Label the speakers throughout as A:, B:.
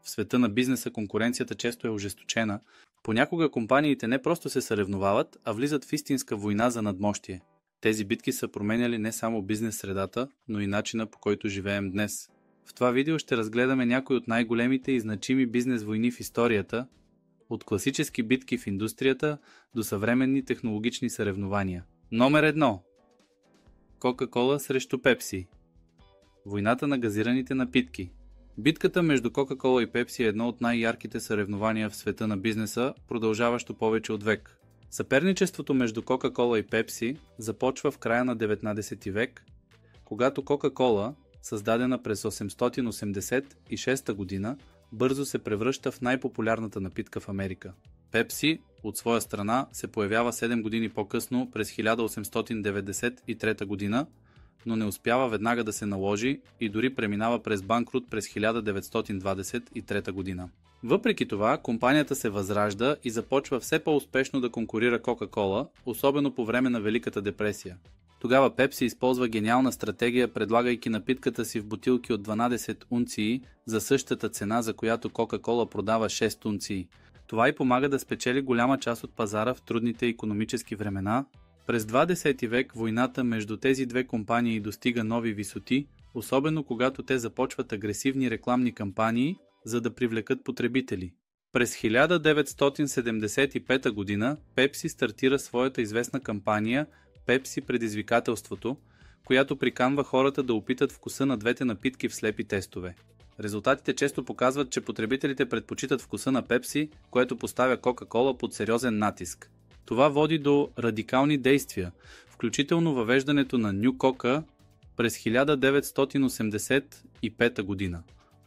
A: В света на бизнеса конкуренцията често е ожесточена. Понякога компаниите не просто се съревновават, а влизат в истинска война за надмощие. Тези битки са променяли не само бизнес средата, но и начина, по който живеем днес. В това видео ще разгледаме някои от най-големите и значими бизнес войни в историята, от класически битки в индустрията до съвременни технологични съревнования. Номер 1. Кока-кола срещу Пепси. Войната на газираните напитки. Битката между Кока-кола и Пепси е едно от най-ярките съревнования в света на бизнеса, продължаващо повече от век. Съперничеството между Кока-кола и Пепси започва в края на 19 век, когато Кока-кола, създадена през 886 година, бързо се превръща в най-популярната напитка в Америка. Пепси, от своя страна, се появява 7 години по-късно през 1893 година, но не успява веднага да се наложи и дори преминава през банкрут през 1923 година. Въпреки това, компанията се възражда и започва все по-успешно да конкурира Кока-кола, особено по време на Великата депресия. Тогава Пепси използва гениална стратегия, предлагайки напитката си в бутилки от 12 унции за същата цена, за която Кока-кола продава 6 унции. Това и помага да спечели голяма част от пазара в трудните икономически времена. През 20 век войната между тези две компании достига нови висоти, особено когато те започват агресивни рекламни кампании, за да привлекат потребители. През 1975 година Пепси стартира своята известна кампания Пепси предизвикателството, която приканва хората да опитат вкуса на двете напитки в слепи тестове. Резултатите често показват, че потребителите предпочитат вкуса на Пепси, което поставя Кока-кола под сериозен натиск. Това води до радикални действия, включително въвеждането на Ню Кока през 1985 година.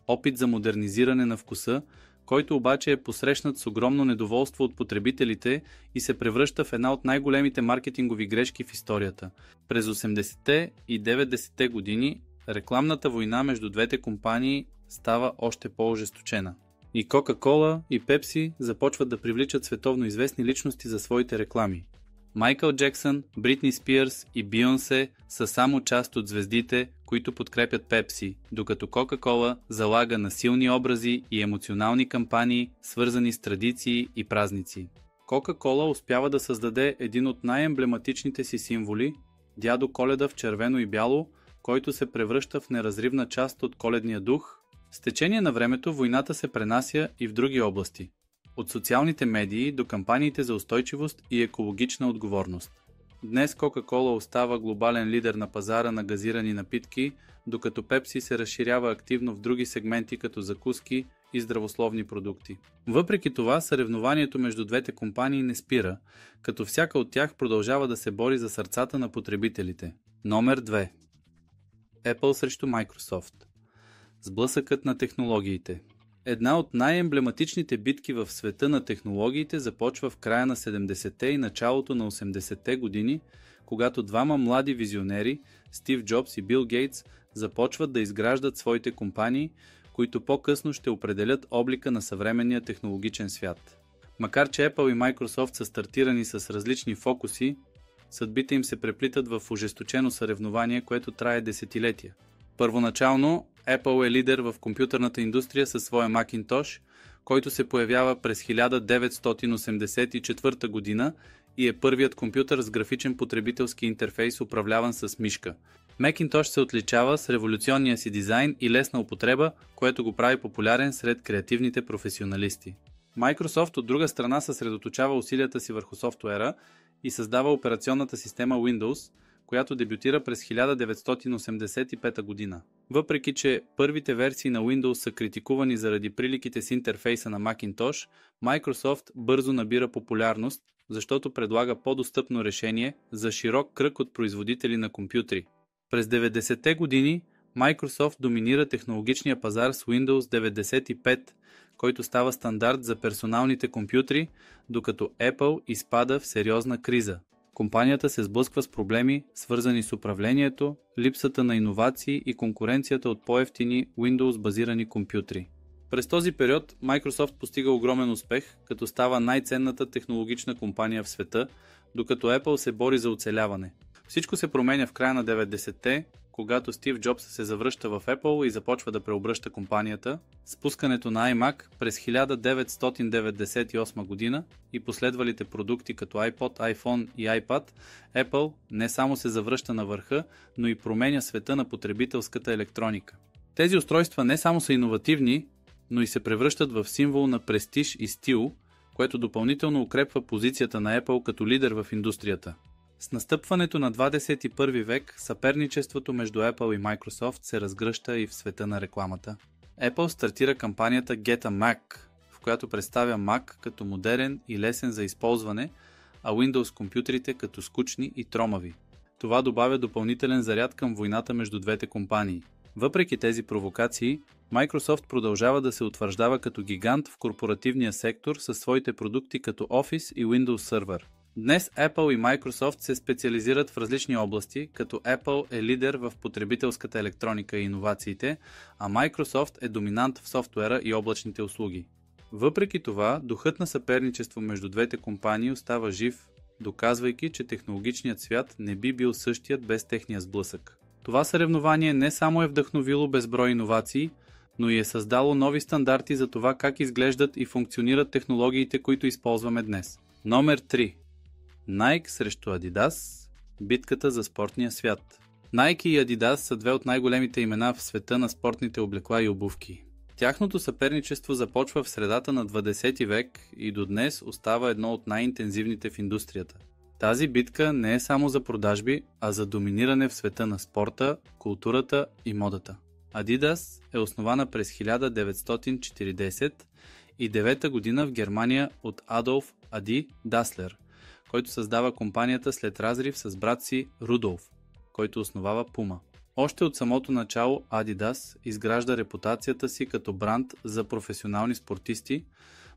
A: Опит за модернизиране на вкуса, който обаче е посрещнат с огромно недоволство от потребителите и се превръща в една от най-големите маркетингови грешки в историята. През 80-те и 90-те години рекламната война между двете компании става още по-ожесточена. И Кока-кола и Пепси започват да привличат световно известни личности за своите реклами. Майкъл Джексън, Бритни Спирс и Бийонсе са само част от звездите, които подкрепят Пепси, докато Кока-кола залага на силни образи и емоционални кампании, свързани с традиции и празници. Кока-кола успява да създаде един от най-емблематичните си символи – Дядо Коледа в червено и бяло, който се превръща в неразривна част от коледния дух. С течение на времето войната се пренася и в други области. От социалните медии до кампаниите за устойчивост и екологична отговорност. Днес Кока-кола остава глобален лидер на пазара на газирани напитки, докато Пепси се разширява активно в други сегменти като закуски и здравословни продукти. Въпреки това, съревнованието между двете компании не спира, като всяка от тях продължава да се бори за сърцата на потребителите. Номер 2. Apple срещу Microsoft. Сблъсъкът на технологиите. Една от най-емблематичните битки в света на технологиите започва в края на 70-те и началото на 80-те години, когато двама млади визионери, Стив Джобс и Бил Гейтс, започват да изграждат своите компании, които по-късно ще определят облика на съвременния технологичен свят. Макар че Apple и Microsoft са стартирани с различни фокуси, съдбите им се преплитат в ожесточено съревнование, което трае десетилетия. Първоначално Apple е лидер в компютърната индустрия със своя Macintosh, който се появява през 1984 година и е първият компютър с графичен потребителски интерфейс, управляван с мишка. Macintosh се отличава с революционния си дизайн и лесна употреба, което го прави популярен сред креативните професионалисти. Microsoft от друга страна съсредоточава усилията си върху софтуера и създава операционната система Windows, която дебютира през 1985 година. Въпреки че първите версии на Windows са критикувани заради приликите с интерфейса на Macintosh, Microsoft бързо набира популярност, защото предлага по-достъпно решение за широк кръг от производители на компютри. През 90-те години Microsoft доминира технологичния пазар с Windows 95, който става стандарт за персоналните компютри, докато Apple изпада в сериозна криза. Компанията се сблъсква с проблеми, свързани с управлението, липсата на иновации и конкуренцията от по-евтини Windows-базирани компютри. През този период Microsoft постига огромен успех, като става най-ценната технологична компания в света, докато Apple се бори за оцеляване. Всичко се променя в края на 90-те, когато Стив Джобс се завръща в Apple и започва да преобръща компанията, спускането на iMac през 1998 година и последвалите продукти като iPod, iPhone и iPad, Apple не само се завръща на върха, но и променя света на потребителската електроника. Тези устройства не само са иновативни, но и се превръщат в символ на престиж и стил, което допълнително укрепва позицията на Apple като лидер в индустрията. С настъпването на 21 век, съперничеството между Apple и Microsoft се разгръща и в света на рекламата. Apple стартира кампанията Get a Mac, в която представя Mac като модерен и лесен за използване, а Windows компютрите като скучни и тромави. Това добавя допълнителен заряд към войната между двете компании. Въпреки тези провокации, Microsoft продължава да се утвърждава като гигант в корпоративния сектор със своите продукти като Office и Windows Server. Днес Apple и Microsoft се специализират в различни области, като Apple е лидер в потребителската електроника и иновациите, а Microsoft е доминант в софтуера и облачните услуги. Въпреки това, духът на съперничество между двете компании остава жив, доказвайки, че технологичният свят не би бил същият без техния сблъсък. Това съревнование не само е вдъхновило безброй иновации, но и е създало нови стандарти за това как изглеждат и функционират технологиите, които използваме днес. Номер 3. Nike срещу Adidas – битката за спортния свят. Nike и Adidas са две от най-големите имена в света на спортните облекла и обувки. Тяхното съперничество започва в средата на 20 век и до днес остава едно от най-интензивните в индустрията. Тази битка не е само за продажби, а за доминиране в света на спорта, културата и модата. Adidas е основана през 1949 година в Германия от Адолф Ади Даслер, който създава компанията след разрив с брат си Рудолф, който основава Puma. Още от самото начало Adidas изгражда репутацията си като бранд за професионални спортисти,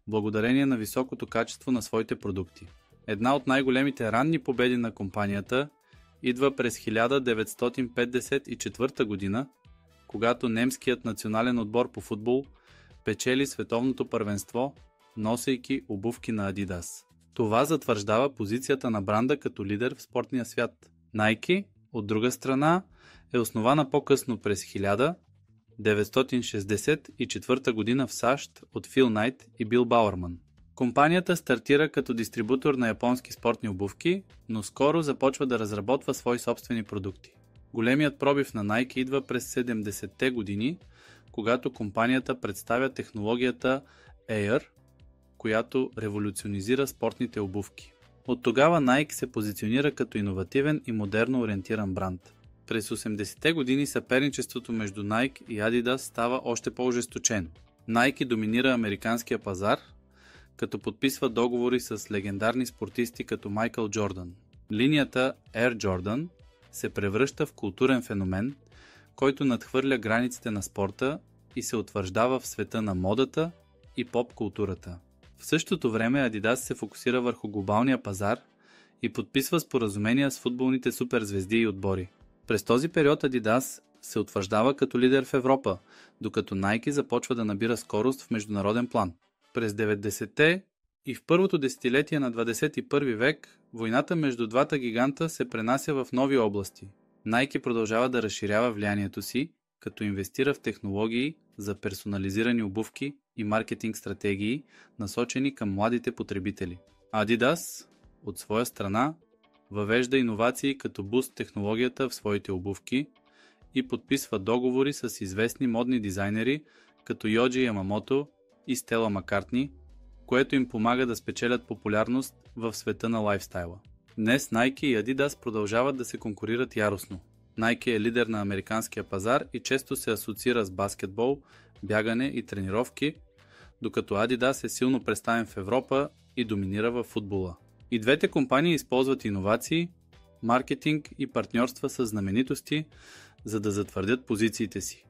A: благодарение на високото качество на своите продукти. Една от най-големите ранни победи на компанията идва през 1954 година, когато немският национален отбор по футбол печели световното първенство, носейки обувки на Adidas. Това затвърждава позицията на бранда като лидер в спортния свят. Nike, от друга страна, е основана по-късно през 1964 година в САЩ от Фил Найт и Бил Бауърман. Компанията стартира като дистрибутор на японски спортни обувки, но скоро започва да разработва свои собствени продукти. Големият пробив на Nike идва през 70-те години, когато компанията представя технологията Air, която революционизира спортните обувки. От тогава Nike се позиционира като иновативен и модерно ориентиран бранд. През 80-те години съперничеството между Nike и Adidas става още по-ожесточено. Nike доминира американския пазар, като подписва договори с легендарни спортисти като Майкъл Джордан. Линията Air Jordan се превръща в културен феномен, който надхвърля границите на спорта и се утвърждава в света на модата и поп-културата. В същото време Adidas се фокусира върху глобалния пазар и подписва споразумения с футболните суперзвезди и отбори. През този период Adidas се утвърждава като лидер в Европа, докато Nike започва да набира скорост в международен план. През 90-те и в първото десетилетие на 21 век войната между двата гиганта се пренася в нови области. Nike продължава да разширява влиянието си, като инвестира в технологии за персонализирани обувки и маркетинг стратегии, насочени към младите потребители. Adidas, от своя страна, въвежда иновации като Boost технологията в своите обувки и подписва договори с известни модни дизайнери като Йоджи Ямамото и Стела Маккартни, което им помага да спечелят популярност в света на лайфстайла. Днес Nike и Adidas продължават да се конкурират яростно. Nike е лидер на американския пазар и често се асоциира с баскетбол, бягане и тренировки, докато Adidas е силно представен в Европа и доминира във футбола. И двете компании използват иновации, маркетинг и партньорства с знаменитости, за да затвърдят позициите си.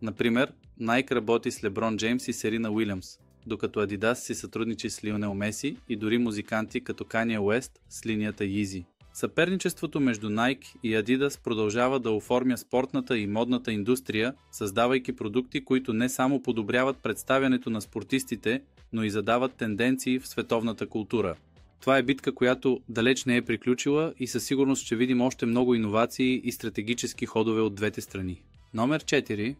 A: Например, Nike работи с Леброн Джеймс и Серина Уилямс, докато Adidas си сътрудничи с Лионел Меси и дори музиканти като Kanye West с линията Yeezy. Съперничеството между Nike и Adidas продължава да оформя спортната и модната индустрия, създавайки продукти, които не само подобряват представянето на спортистите, но и задават тенденции в световната култура. Това е битка, която далеч не е приключила и със сигурност ще видим още много иновации и стратегически ходове от двете страни. Номер 4.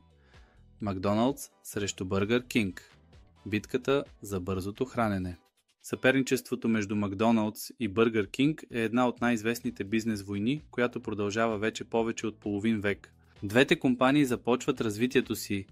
A: Макдоналдс срещу Бъргър Кинг. Битката за бързото хранене. Съперничеството между Макдоналдс и Бъргър Кинг е една от най-известните бизнес войни, която продължава вече повече от половин век. Двете компании започват развитието си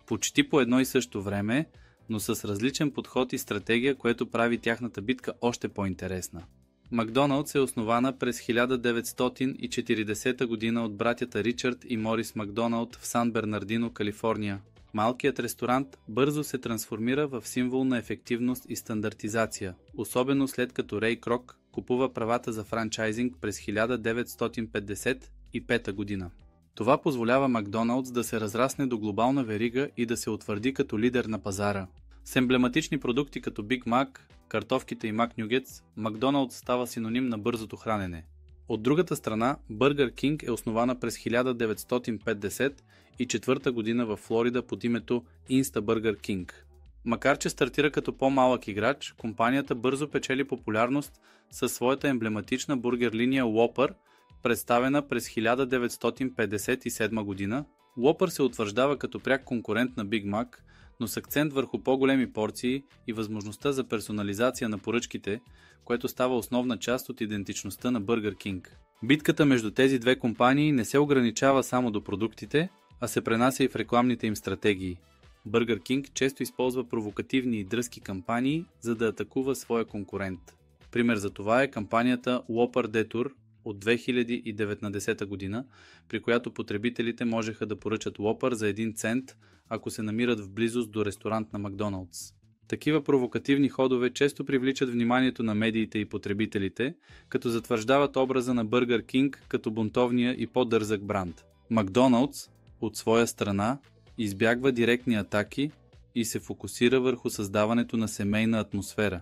A: почти по едно и също време, но с различен подход и стратегия, което прави тяхната битка още по-интересна. Макдоналдс е основана през 1940 година от братята Ричард и Морис Макдоналд в Сан Бернардино, Калифорния. Малкият ресторант бързо се трансформира в символ на ефективност и стандартизация, особено след като Рей Крок купува правата за франчайзинг през 1955 година. Това позволява Макдоналдс да се разрасне до глобална верига и да се утвърди като лидер на пазара. С емблематични продукти като Биг Мак, картофките и Мак Нюгетс, Макдоналдс става синоним на бързото хранене. От другата страна, Бъргър Кинг е основана през 1954 година в Флорида под името Insta Burger King. Макар че стартира като по-малък играч, компанията бързо печели популярност със своята емблематична бургер линия Whopper, представена през 1957 година. Whopper се утвърждава като пряк конкурент на Биг Мак, но с акцент върху по-големи порции и възможността за персонализация на поръчките, което става основна част от идентичността на Бъргър Кинг. Битката между тези две компании не се ограничава само до продуктите, а се пренася и в рекламните им стратегии. Бъргър Кинг често използва провокативни и дръзки кампании, за да атакува своя конкурент. Пример за това е кампанията Whopper Detour от 2019 година, при която потребителите можеха да поръчат Whopper за 1 цент, ако се намират в близост до ресторант на Макдоналдс. Такива провокативни ходове често привличат вниманието на медиите и потребителите, като затвърждават образа на Бъргър Кинг като бунтовния и по-дързък бранд. Макдоналдс, от своя страна, избягва директни атаки и се фокусира върху създаването на семейна атмосфера,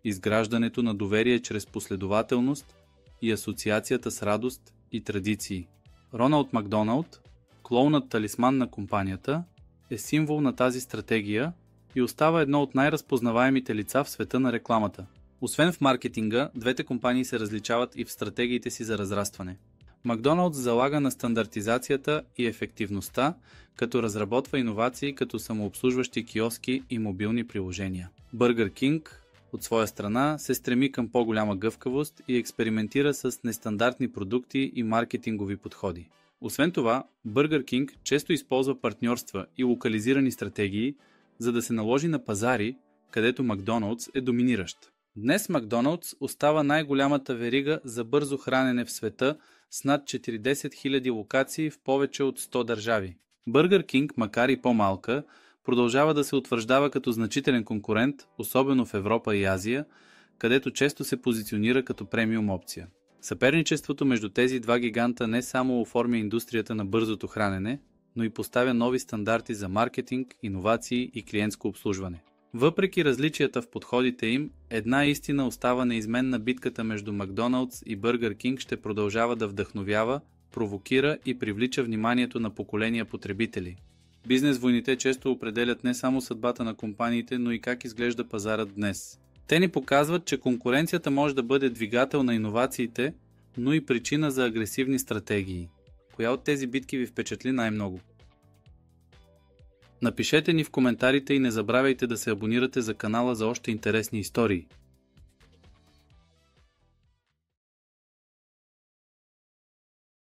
A: изграждането на доверие чрез последователност и асоциацията с радост и традиции. Роналд Макдоналд, клоунът талисман на компанията, е символ на тази стратегия и остава едно от най-разпознаваемите лица в света на рекламата. Освен в маркетинга, двете компании се различават и в стратегиите си за разрастване. Макдоналдс залага на стандартизацията и ефективността, като разработва иновации като самообслужващи киоски и мобилни приложения. Бъргър Кинг, от своя страна, се стреми към по-голяма гъвкавост и експериментира с нестандартни продукти и маркетингови подходи. Освен това, Бъргър Кинг често използва партньорства и локализирани стратегии, за да се наложи на пазари, където Макдоналдс е доминиращ. Днес Макдоналдс остава най-голямата верига за бързо хранене в света с над 40 000 локации в повече от 100 държави. Бъргър Кинг, макар и по-малка, продължава да се утвърждава като значителен конкурент, особено в Европа и Азия, където често се позиционира като премиум опция. Съперничеството между тези два гиганта не само оформя индустрията на бързото хранене, но и поставя нови стандарти за маркетинг, иновации и клиентско обслужване. Въпреки различията в подходите им, една истина остава неизменна: битката между Макдоналдс и Бъргър Кинг ще продължава да вдъхновява, провокира и привлича вниманието на поколения потребители. Бизнес войните често определят не само съдбата на компаниите, но и как изглежда пазарът днес. Те ни показват, че конкуренцията може да бъде двигател на иновациите, но и причина за агресивни стратегии. Коя от тези битки ви впечатли най-много? Напишете ни в коментарите и не забравяйте да се абонирате за канала за още интересни истории.